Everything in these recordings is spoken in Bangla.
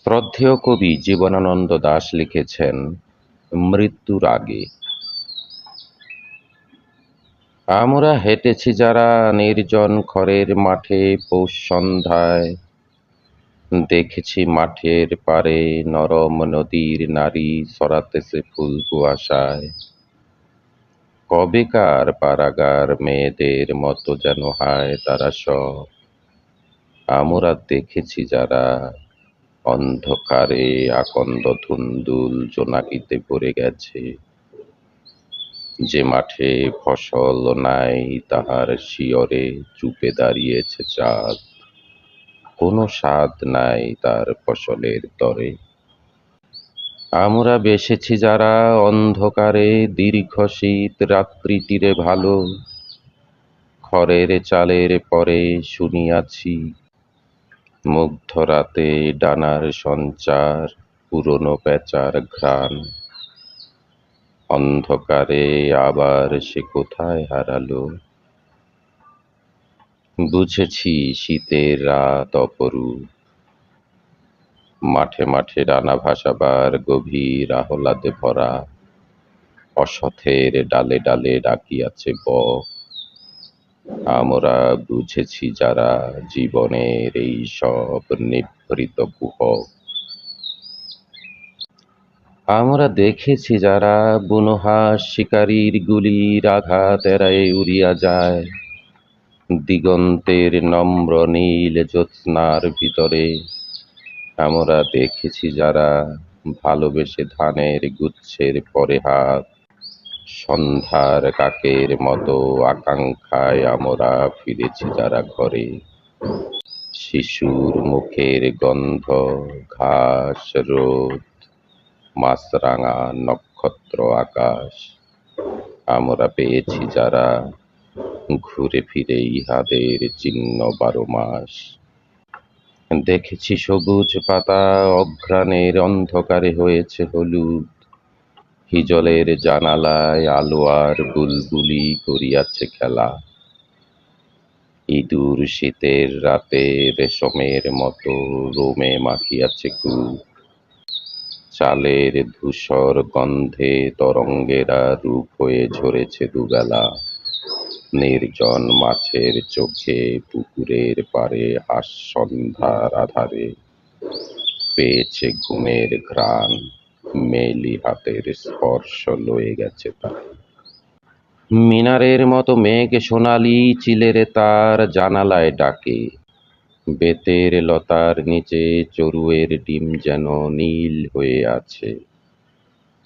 শ্রদ্ধেয় কবি জীবনানন্দ দাশ লিখেছেন মৃত্যুর আগে। আমরা হেঁটেছি যারা নির্জন খড়ের মাঠে পৌষ সন্ধ্যায়, দেখেছি মাঠের পারে নরম নদীর নারী ছড়াতেছে ফুল কুয়াশায়। কবেকার পাড়াগার মেয়েদের মতো যেন হায় তারা সব। আমরা দেখেছি যারা অন্ধকারে আকন্দ ধুন্দুল জোনাকিতে ভরে গেছে। যে মাঠে ফসল নাই তাহার শিয়রে চুপে দাঁড়িয়েছে চাঁদ। কোনো স্বাদ নাই তার ফসলের তরে। আমরা বেসেছি যারা অন্ধকারে দীর্ঘ শীত রাত্রিটিরে ভালো। খড়ের চালের পরে শুনিয়াছি মুগ্ধ রাতে ডানার সঞ্চার, পুরনো পেঁচার ঘ্রাণ। অন্ধকারে আবার সে কোথায় হারালো। বুঝেছি শীতের রাত অপরূপ, মাঠে মাঠে ডানা ভাসাবার গভীর আহ্লাদে ভরা। অসথের ডালে ডালে ডাকিয়াছে বক। আমরা বুঝেছি যারা জীবনের এই সব নিভৃত কুহক। আমরা দেখেছি যারা বুনোহাঁস শিকারীর গুলির আঘাত এড়ায়ে উড়িয়া যায়। দিগন্তের নম্র নীল জ্যোৎস্নার ভিতরে। আমরা দেখেছি যারা ভালোবেসে ধানের গুচ্ছের পরে হাত। সন্ধ্যার কাকের মতো আকাঙ্ক্ষায় আমরা ফিরেছি যারা ঘরে। শিশুর মুখের গন্ধ, ঘাস, রোদ, মাছরাঙা নক্ষত্র আকাশ। আমরা পেয়েছি যারা ঘুরে ফিরে ইহাদের চিহ্ন 12 মাস। দেখেছি সবুজ পাতা অঘ্রাণের অন্ধকারে হয়েছে হলুদ। হিজলের জানালায় আলো আর বুলবুলি করিয়াছে খেলা। ইঁদুর শীতের রাতে রেশমের মতো রোমে মাখিয়াছে কূপ। চালের ধূসর গন্ধে তরঙ্গেরা রূপ হয়ে ঝরেছে দুবেলা। নির্জন মাছের চোখে পুকুরের পাড়ে আজ সন্ধ্যার আধারে পেয়েছে ঘুমের ঘ্রাণ। মেলি হাতের স্পর্শ লয়ে গেছে তার। মিনারের মতো মেঘ সোনালি চিলের তার জানালায় ডাকে। বেতের লতার নিচে চড়ুইয়ের ডিম যেন নীল হয়ে আছে।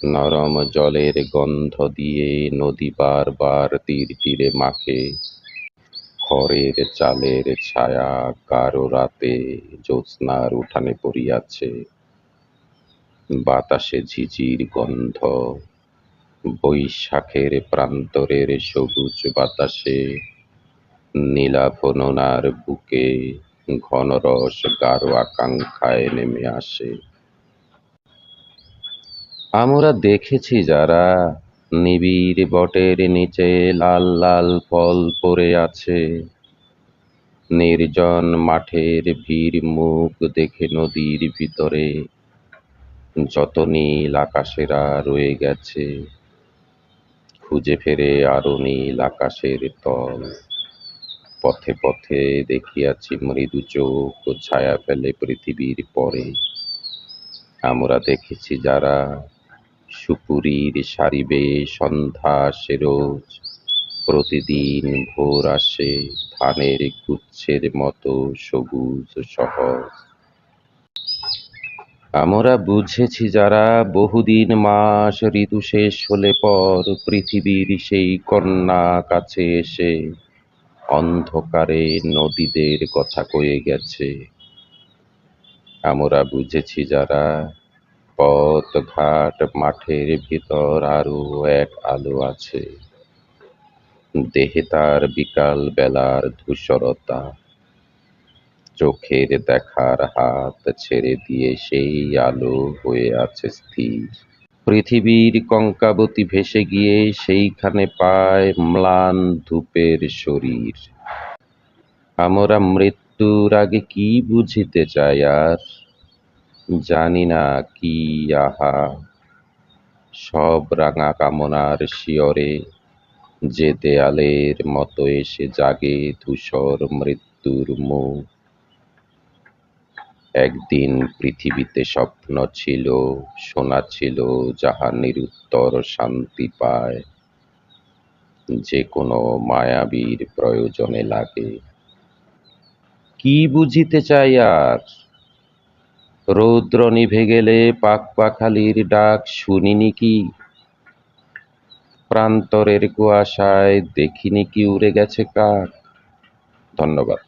নরম জলের গন্ধ দিয়ে নদী বারবার তীর তীরে মাখে। খড়ের চালের ছায়া গাঢ় রাতে জ্যোৎস্নার উঠানে পড়িয়াছে। বাতাসে ঝিঝির গন্ধ, বৈশাখের প্রান্তরের সবুজ বাতাসে। নীলাভ বুকে ঘনরস গাঢ় আকাঙ্ক্ষায় নেমে আসে। আমরা দেখেছি যারা নিবিড় বটের নিচে লাল লাল ফল পড়ে আছে। নির্জন মাঠের ভিড় মুখ দেখে নদীর ভিতরে যত নীল আকাশেরা রয়ে গেছে। খুঁজে ফেরে আরো নীল আকাশের তল। পথে পথে দেখিয়াছি মৃদু চোখ ও ছায়া ফেলে পৃথিবীর পরে। আমরা দেখেছি যারা সুপুরীর সারি বেয়ে সন্ধ্যা আসে রোজ। প্রতিদিন ভোর আসে ধানের গুচ্ছের মতো সবুজ সহজ। আমরা বুঝেছি যারা বহুদিন মাস ঋতু শেষ হলে পর পৃথিবীর সেই কন্যা কাছে এসে অন্ধকারে নদীদের কথা কয়ে গেছে। আমরা বুঝেছি যারা পথ ঘাট মাঠের ভিতর আরো এক আলো আছে। দেহে তার বিকাল বেলার ধূসরতা। চোখের দেখার হাত ছেড়ে দিয়ে সেই আলো হয়ে আছে স্থির। পৃথিবীর কঙ্কাবতী ভেসে গিয়ে সেইখানে পায় ম্লান ধূপের শরীর। আমরা মৃত্যুর আগে কি বুঝিতে চাই আর? জানি না কি আহা, সব রাঙা কামনার শিয়রে যে দেয়ালের মতো এসে জাগে ধূসর মৃত্যুর মুখ। একদিন পৃথিবীতে স্বপ্ন ছিল, সোনা ছিল, যাহা নিরুত্তর শান্তি পায়, যে কোনো মায়াবীর প্রয়োজনে লাগে। কি বুঝিতে চাই আর? রৌদ্র নিভে গেলে পাখপাখালির ডাক শুনিনি কি? প্রান্তরের কুয়াশায় দেখিনি কি উড়ে গেছে কাক? ধন্যবাদ।